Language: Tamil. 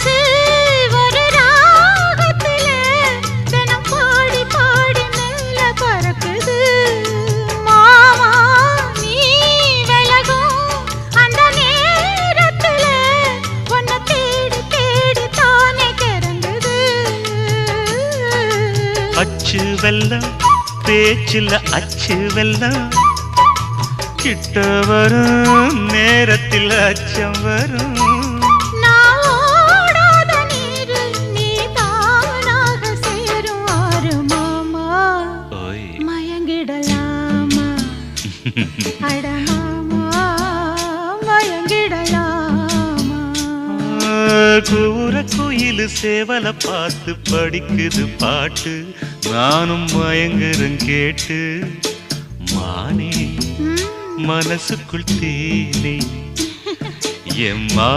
மனசு ஒரு ராகத்தில தினம் பாடி பாடி மெல்ல பறக்குது. மாமா நீ விலகும் அந்த நேரத்தில உன்னை தேடி தேடி தானே கிறங்குது. அச்சு வெல்லம் பேச்சில் அச்சு வெல்லம் கிட்ட வரும் நேரத்தில் அச்சம் வரும். நான் ஓடாத நீரு நீ தானாக சேரும் ஆறு மாமா. ஓய் மயங்கிடலாமா அட மாமா மயங்கிடலாமா. கூற குயில் சேவல பார்த்து படிக்குது பாட்டு, நானும் மயங்குறேன் கேட்டு. மானே மனசுக்குள் தேனே எம்மா